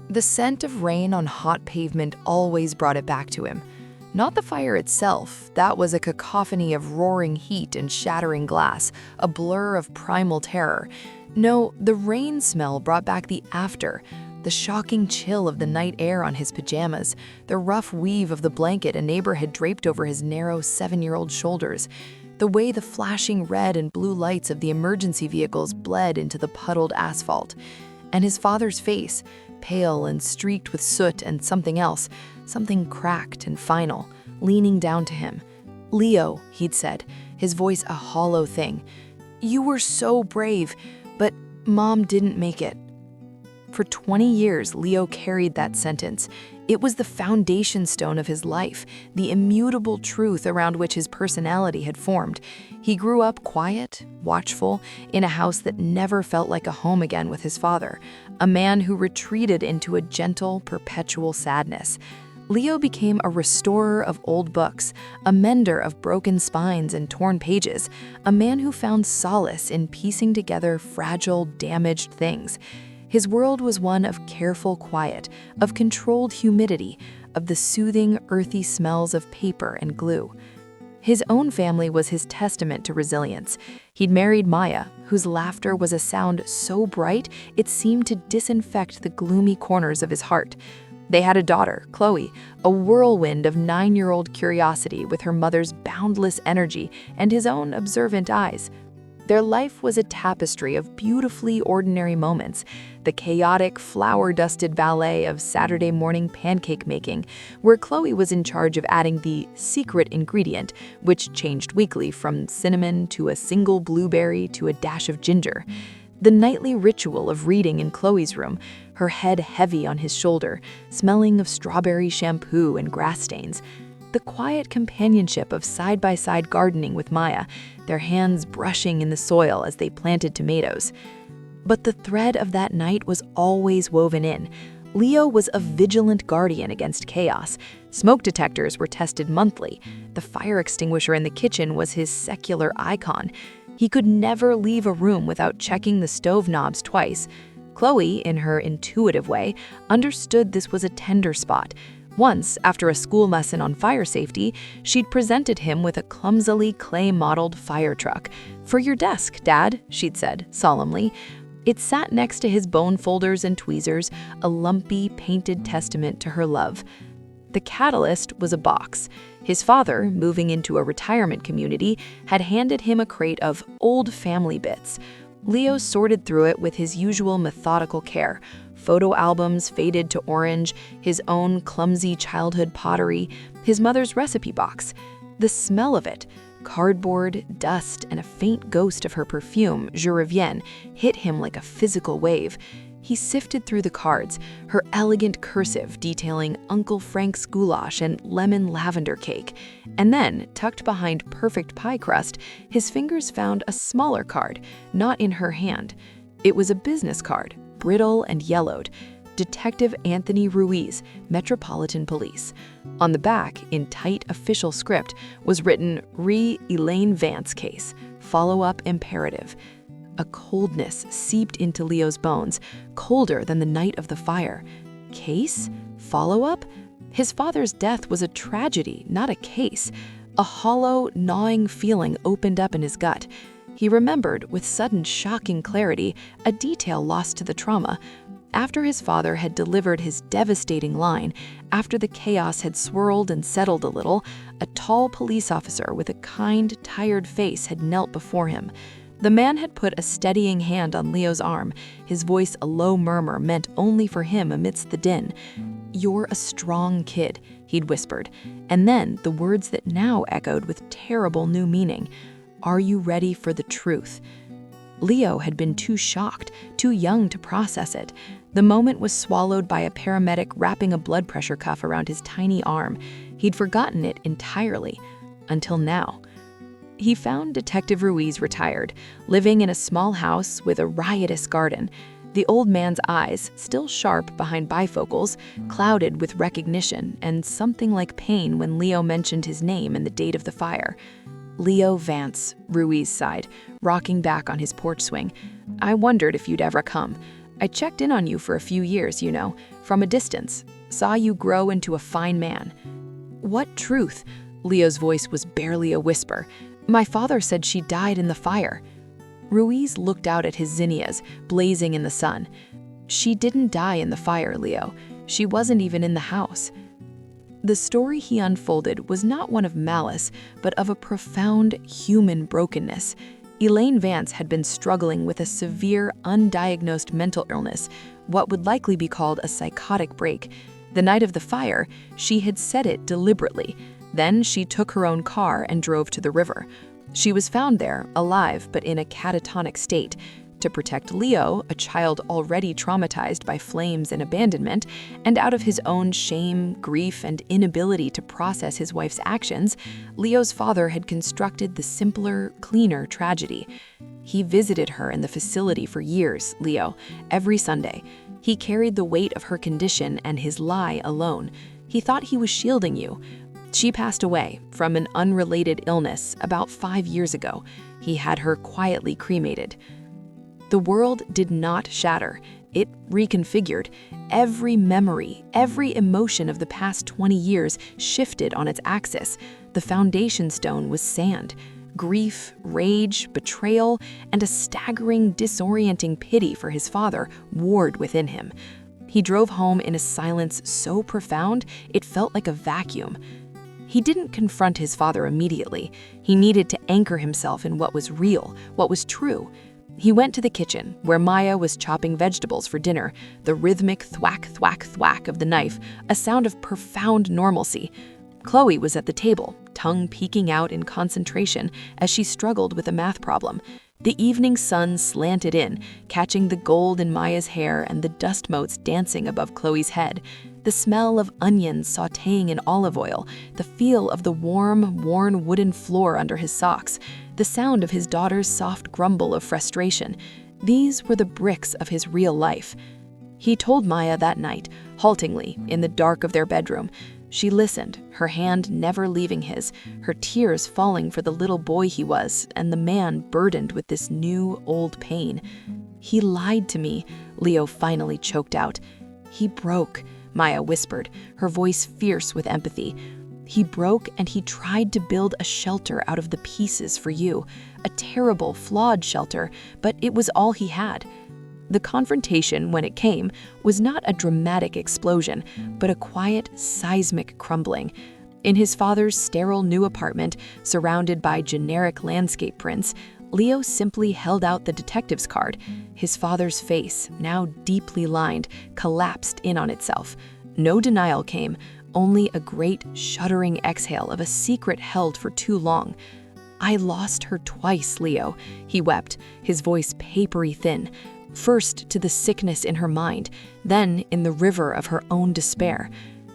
The scent of rain on hot pavement always brought it back to him. Not the fire itself, that was a cacophony of roaring heat and shattering glass, a blur of primal terror. No, the rain smell brought back the after, the shocking chill of the night air on his pajamas, the rough weave of the blanket a neighbor had draped over his narrow 7-year-old shoulders, the way the flashing red and blue lights of the emergency vehicles bled into the puddled asphalt. And his father's face, pale and streaked with soot and something else, something cracked and final, leaning down to him. "Leo," he'd said, his voice a hollow thing, "you were so brave, but Mom didn't make it." For 20 years, Leo carried that sentence. It was the foundation stone of his life, the immutable truth around which his personality had formed. He grew up quiet, watchful, in a house that never felt like a home again with his father, a man who retreated into a gentle, perpetual sadness. Leo became a restorer of old books, a mender of broken spines and torn pages, a man who found solace in piecing together fragile, damaged things. His world was one of careful quiet, of controlled humidity, of the soothing, earthy smells of paper and glue. His own family was his testament to resilience. He'd married Maya, whose laughter was a sound so bright it seemed to disinfect the gloomy corners of his heart. They had a daughter, Chloe, a whirlwind of 9-year-old curiosity with her mother's boundless energy and his own observant eyes. Their life was a tapestry of beautifully ordinary moments, the chaotic, flour-dusted ballet of Saturday morning pancake making, where Chloe was in charge of adding the secret ingredient, which changed weekly from cinnamon to a single blueberry to a dash of ginger. The nightly ritual of reading in Chloe's room, her head heavy on his shoulder, smelling of strawberry shampoo and grass stains. The quiet companionship of side-by-side gardening with Maya, their hands brushing in the soil as they planted tomatoes. But the thread of that night was always woven in. Leo was a vigilant guardian against chaos. Smoke detectors were tested monthly. The fire extinguisher in the kitchen was his secular icon. He could never leave a room without checking the stove knobs twice. Chloe, in her intuitive way, understood this was a tender spot. Once, after a school lesson on fire safety, she'd presented him with a clumsily clay-modeled fire truck. "For your desk, Dad," she'd said, solemnly. It sat next to his bone folders and tweezers, a lumpy, painted testament to her love. The catalyst was a box. His father, moving into a retirement community, had handed him a crate of old family bits. Leo sorted through it with his usual methodical care. Photo albums faded to orange, his own clumsy childhood pottery, his mother's recipe box. The smell of it, cardboard, dust, and a faint ghost of her perfume, Je Reviens, hit him like a physical wave. He sifted through the cards, her elegant cursive detailing Uncle Frank's goulash and lemon lavender cake. And then, tucked behind perfect pie crust, his fingers found a smaller card, not in her hand. It was a business card, brittle and yellowed. Detective Anthony Ruiz, Metropolitan Police. On the back, in tight official script, was written, "Re Elaine Vance case. Follow-up imperative." A coldness seeped into Leo's bones, colder than the night of the fire. Case? Follow-up? His father's death was a tragedy, not a case. A hollow, gnawing feeling opened up in his gut. He remembered, with sudden shocking clarity, a detail lost to the trauma. After his father had delivered his devastating line, after the chaos had swirled and settled a little, a tall police officer with a kind, tired face had knelt before him. The man had put a steadying hand on Leo's arm, his voice a low murmur meant only for him amidst the din. "You're a strong kid," he'd whispered, and then the words that now echoed with terrible new meaning. "Are you ready for the truth?" Leo had been too shocked, too young to process it. The moment was swallowed by a paramedic wrapping a blood pressure cuff around his tiny arm. He'd forgotten it entirely, until now. He found Detective Ruiz retired, living in a small house with a riotous garden. The old man's eyes, still sharp behind bifocals, clouded with recognition and something like pain when Leo mentioned his name and the date of the fire. "Leo Vance," Ruiz sighed, rocking back on his porch swing. "I wondered if you'd ever come. I checked in on you for a few years, from a distance, saw you grow into a fine man." "What truth?" Leo's voice was barely a whisper. "My father said she died in the fire." Ruiz looked out at his zinnias, blazing in the sun. "She didn't die in the fire, Leo. She wasn't even in the house." The story he unfolded was not one of malice, but of a profound human brokenness. Elaine Vance had been struggling with a severe, undiagnosed mental illness, what would likely be called a psychotic break. The night of the fire, she had set it deliberately. Then she took her own car and drove to the river. She was found there, alive but in a catatonic state. To protect Leo, a child already traumatized by flames and abandonment, and out of his own shame, grief, and inability to process his wife's actions, Leo's father had constructed the simpler, cleaner tragedy. He visited her in the facility for years, Leo, every Sunday. He carried the weight of her condition and his lie alone. He thought he was shielding you. She passed away from an unrelated illness about 5 years ago. He had her quietly cremated. The world did not shatter. It reconfigured. Every memory, every emotion of the past 20 years shifted on its axis. The foundation stone was sand. Grief, rage, betrayal, and a staggering, disorienting pity for his father warred within him. He drove home in a silence so profound it felt like a vacuum. He didn't confront his father immediately. He needed to anchor himself in what was real, what was true. He went to the kitchen, where Maya was chopping vegetables for dinner, the rhythmic thwack, thwack, thwack of the knife, a sound of profound normalcy. Chloe was at the table, tongue peeking out in concentration as she struggled with a math problem. The evening sun slanted in, catching the gold in Maya's hair and the dust motes dancing above Chloe's head. The smell of onions sautéing in olive oil, the feel of the warm, worn wooden floor under his socks, the sound of his daughter's soft grumble of frustration. These were the bricks of his real life. He told Maya that night, haltingly, in the dark of their bedroom. She listened, her hand never leaving his, her tears falling for the little boy he was and the man burdened with this new, old pain. "He lied to me," Leo finally choked out. "He broke," Maya whispered, her voice fierce with empathy. "He broke and he tried to build a shelter out of the pieces for you. A terrible, flawed shelter, but it was all he had." The confrontation, when it came, was not a dramatic explosion, but a quiet, seismic crumbling. In his father's sterile new apartment, surrounded by generic landscape prints, Leo simply held out the detective's card. His father's face, now deeply lined, collapsed in on itself. No denial came, only a great, shuddering exhale of a secret held for too long. "I lost her twice, Leo," he wept, his voice papery thin. First to the sickness in her mind, then in the river of her own despair.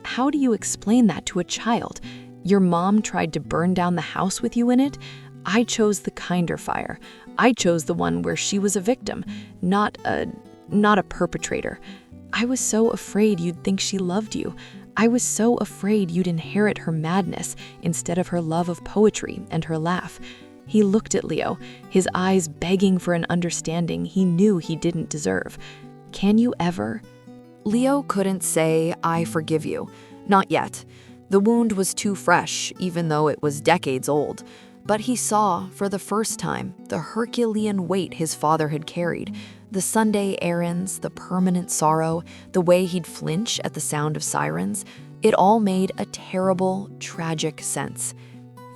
How do you explain that to a child? Your mom tried to burn down the house with you in it? I chose the kinder fire. I chose the one where she was a victim, not a perpetrator. I was so afraid you'd think she loved you. I was so afraid you'd inherit her madness instead of her love of poetry and her laugh. He looked at Leo, his eyes begging for an understanding he knew he didn't deserve. "Can you ever?" Leo couldn't say, "I forgive you." Not yet. The wound was too fresh, even though it was decades old. But he saw, for the first time, the Herculean weight his father had carried. The Sunday errands, the permanent sorrow, the way he'd flinch at the sound of sirens. It all made a terrible, tragic sense.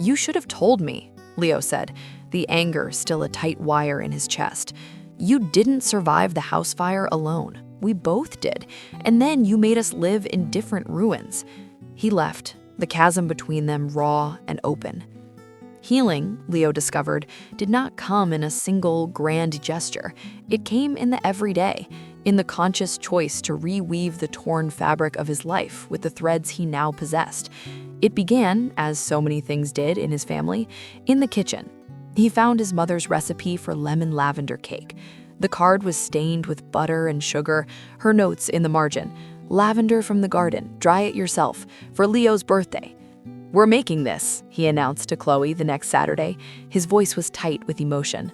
"You should have told me," Leo said, the anger still a tight wire in his chest. "You didn't survive the house fire alone. We both did. And then you made us live in different ruins." He left, the chasm between them raw and open. Healing, Leo discovered, did not come in a single grand gesture. It came in the everyday, in the conscious choice to reweave the torn fabric of his life with the threads he now possessed. It began, as so many things did in his family, in the kitchen. He found his mother's recipe for lemon lavender cake. The card was stained with butter and sugar, her notes in the margin. "Lavender from the garden, dry it yourself, for Leo's birthday." "We're making this," he announced to Chloe the next Saturday. His voice was tight with emotion.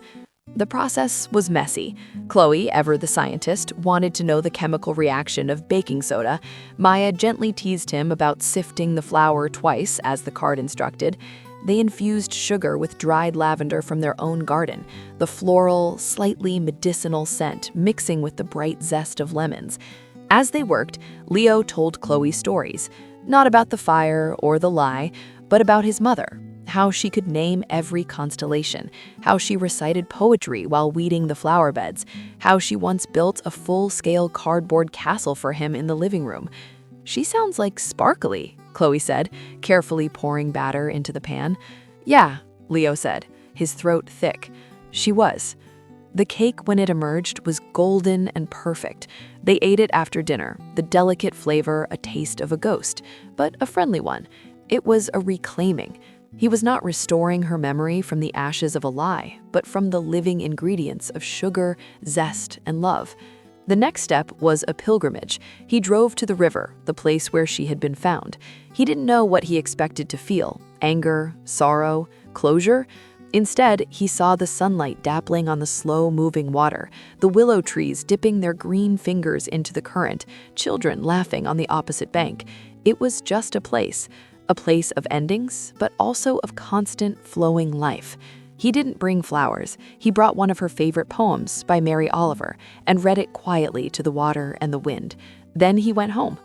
The process was messy. Chloe, ever the scientist, wanted to know the chemical reaction of baking soda. Maya gently teased him about sifting the flour twice, as the card instructed. They infused sugar with dried lavender from their own garden, the floral, slightly medicinal scent mixing with the bright zest of lemons. As they worked, Leo told Chloe stories, not about the fire or the lie, but about his mother, how she could name every constellation, how she recited poetry while weeding the flower beds, how she once built a full-scale cardboard castle for him in the living room. "She sounds like sparkly," Chloe said, carefully pouring batter into the pan. "Yeah," Leo said, his throat thick. She was. The cake, when it emerged, was golden and perfect. They ate it after dinner, the delicate flavor a taste of a ghost, but a friendly one. It was a reclaiming. He was not restoring her memory from the ashes of a lie, but from the living ingredients of sugar, zest, and love. The next step was a pilgrimage. He drove to the river, the place where she had been found. He didn't know what he expected to feel: anger, sorrow, closure. Instead, he saw the sunlight dappling on the slow-moving water, the willow trees dipping their green fingers into the current, children laughing on the opposite bank. It was just a place of endings, but also of constant flowing life. He didn't bring flowers. He brought one of her favorite poems by Mary Oliver and read it quietly to the water and the wind. Then he went home.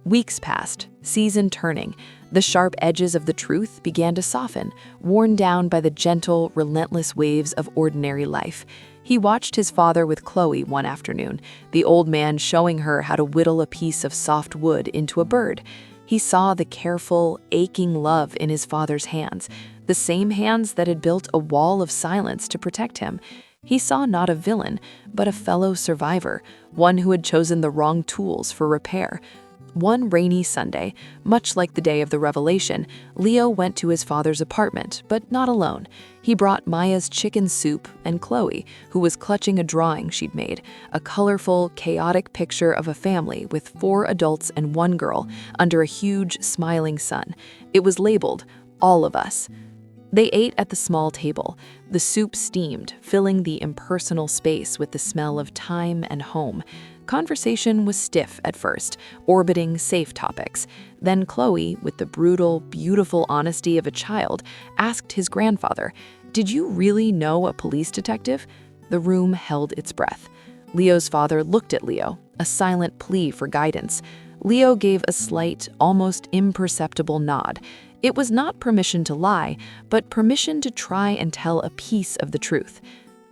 Weeks passed, season turning. The sharp edges of the truth began to soften, worn down by the gentle, relentless waves of ordinary life. He watched his father with Chloe one afternoon, the old man showing her how to whittle a piece of soft wood into a bird. He saw the careful, aching love in his father's hands, the same hands that had built a wall of silence to protect him. He saw not a villain, but a fellow survivor, one who had chosen the wrong tools for repair. One rainy Sunday, much like the day of the revelation, Leo went to his father's apartment, but not alone. He brought Maya's chicken soup and Chloe, who was clutching a drawing she'd made, a colorful, chaotic picture of a family with 4 adults and 1 girl under a huge, smiling sun. It was labeled, "All of Us." They ate at the small table. The soup steamed, filling the impersonal space with the smell of time and home. Conversation was stiff at first, orbiting safe topics. Then Chloe, with the brutal, beautiful honesty of a child, asked his grandfather, "Did you really know a police detective?" The room held its breath. Leo's father looked at Leo, a silent plea for guidance. Leo gave a slight, almost imperceptible nod. It was not permission to lie, but permission to try and tell a piece of the truth.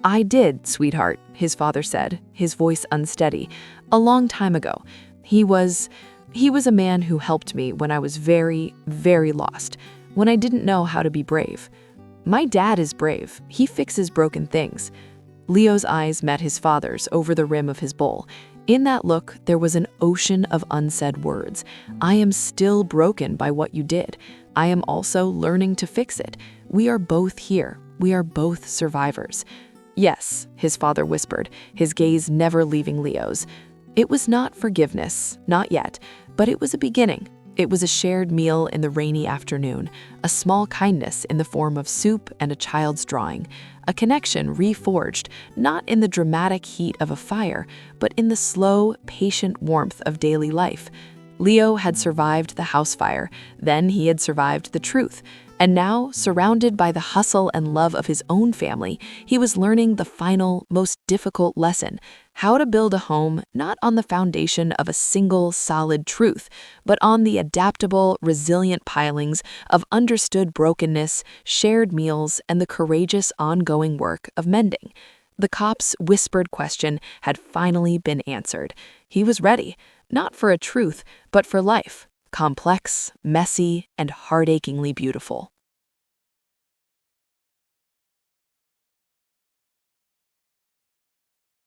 "I did, sweetheart," his father said, his voice unsteady. "A long time ago. He was a man who helped me when I was very, very lost, when I didn't know how to be brave. My dad is brave. He fixes broken things." Leo's eyes met his father's over the rim of his bowl. In that look, there was an ocean of unsaid words. "I am still broken by what you did. I am also learning to fix it. We are both here. We are both survivors." "Yes," his father whispered, his gaze never leaving Leo's. It was not forgiveness, not yet, but it was a beginning. It was a shared meal in the rainy afternoon, a small kindness in the form of soup and a child's drawing, a connection reforged, not in the dramatic heat of a fire, but in the slow, patient warmth of daily life. Leo had survived the house fire, then he had survived the truth, and now, surrounded by the hustle and love of his own family, he was learning the final, most difficult lesson: how to build a home not on the foundation of a single, solid truth, but on the adaptable, resilient pilings of understood brokenness, shared meals, and the courageous ongoing work of mending. The cop's whispered question had finally been answered. He was ready, not for a truth, but for life, complex, messy, and heart-achingly beautiful.